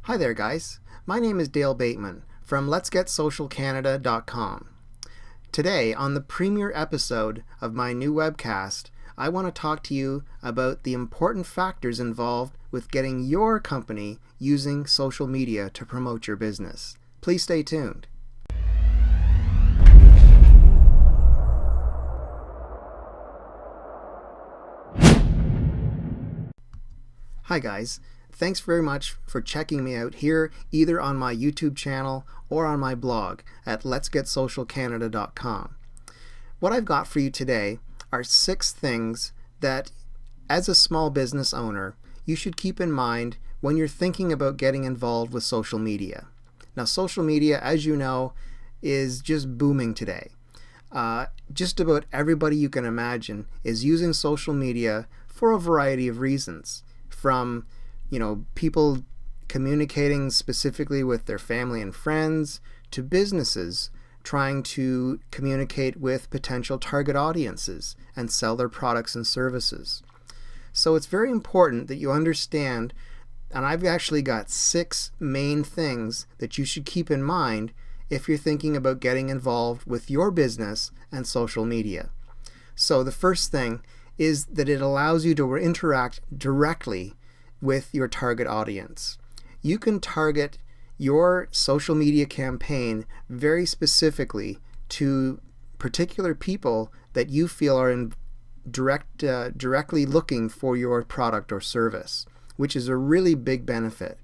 Hi there guys, my name is Dale Bateman from letsgetsocialcanada.com. Today on the premiere episode of my new webcast, I want to talk to you about the important factors involved with getting your company using social media to promote your business. Please stay tuned. Hi guys. Thanks very much for checking me out here, either on my YouTube channel or on my blog at letsgetsocialcanada.com. What I've got for you today are 6 things that, as a small business owner, you should keep in mind when you're thinking about getting involved with social media. Now, social media, as you know, is just booming today. Just about everybody you can imagine is using social media for a variety of reasons, from people communicating specifically with their family and friends, to businesses trying to communicate with potential target audiences and sell their products and services. So it's very important that you understand, and I've actually got 6 main things that you should keep in mind if you're thinking about getting involved with your business and social media. So the first thing is that it allows you to interact directly with your target audience. You can target your social media campaign very specifically to particular people that you feel are directly looking for your product or service, which is a really big benefit.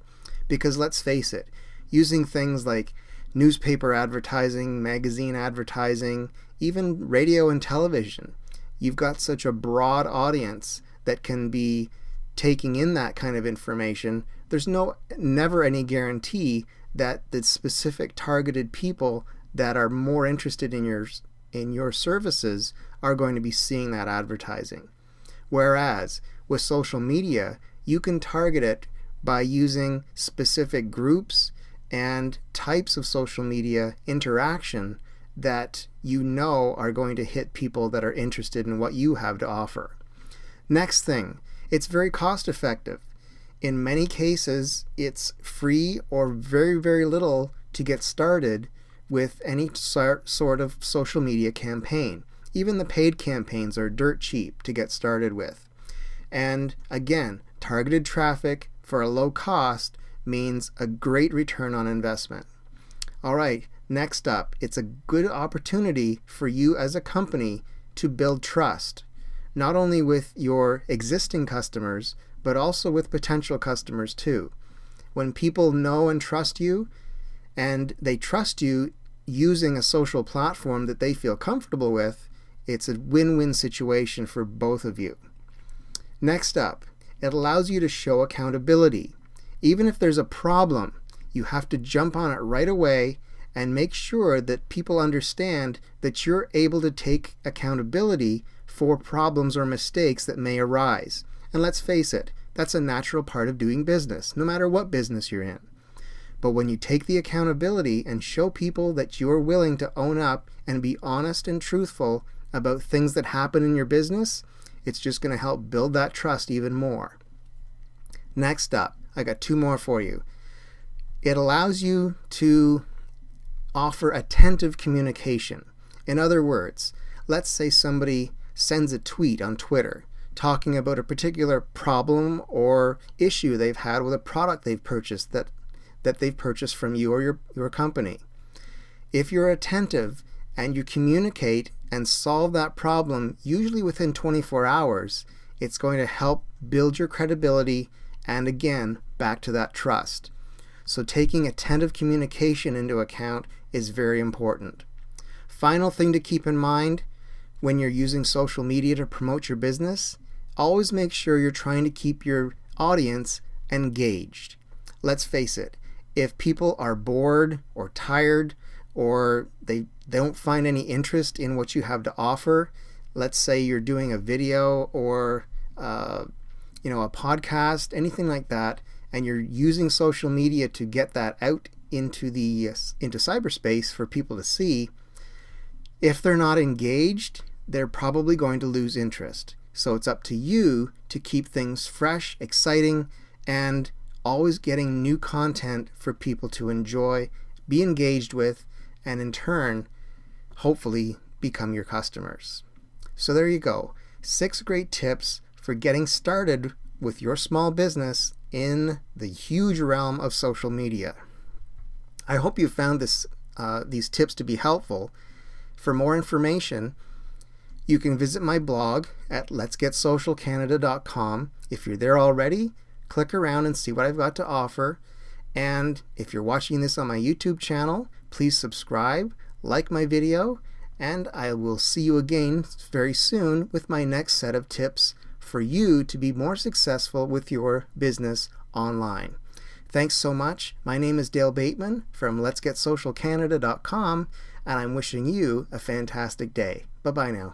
Because let's face it, using things like newspaper advertising, magazine advertising, even radio and television, you've got such a broad audience that can be taking in that kind of information. There's never any guarantee that the specific targeted people that are more interested in your services are going to be seeing that advertising. Whereas with social media, you can target it by using specific groups and types of social media interaction that you know are going to hit people that are interested in what you have to offer. Next thing, it's very cost effective. In many cases, it's free or very, very little to get started with any sort of social media campaign. Even the paid campaigns are dirt cheap to get started with. And again, targeted traffic for a low cost means a great return on investment. All right, next up, it's a good opportunity for you as a company to build trust, not only with your existing customers, but also with potential customers too. When people know and trust you, and they trust you using a social platform that they feel comfortable with, it's a win-win situation for both of you. Next up, it allows you to show accountability. Even if there's a problem, you have to jump on it right away and make sure that people understand that you're able to take accountability for problems or mistakes that may arise. And let's face it, that's a natural part of doing business, no matter what business you're in. But when you take the accountability and show people that you're willing to own up and be honest and truthful about things that happen in your business, it's just going to help build that trust even more. Next up, I got 2 more for you. It allows you to offer attentive communication. In other words, let's say somebody sends a tweet on Twitter talking about a particular problem or issue they've had with a product they've purchased that they've purchased from you or your company. If you're attentive and you communicate and solve that problem, usually within 24 hours, it's going to help build your credibility and, again, back to that trust. So taking attentive communication into account is very important. Final thing to keep in mind when you're using social media to promote your business, always make sure you're trying to keep your audience engaged. Let's face it, if people are bored or tired or they don't find any interest in what you have to offer, let's say you're doing a video or a podcast, anything like that, and you're using social media to get that out into cyberspace for people to see, if they're not engaged, they're probably going to lose interest. So it's up to you to keep things fresh, exciting, and always getting new content for people to enjoy, be engaged with, and in turn, hopefully become your customers. So there you go. 6 great tips for getting started with your small business in the huge realm of social media. I hope you found these tips to be helpful. For more information, you can visit my blog at letsgetsocialcanada.com. If you're there already, click around and see what I've got to offer. And if you're watching this on my YouTube channel, please subscribe, like my video, and I will see you again very soon with my next set of tips for you to be more successful with your business online. Thanks so much. My name is Dale Bateman from letsgetsocialcanada.com, and I'm wishing you a fantastic day. Bye-bye now.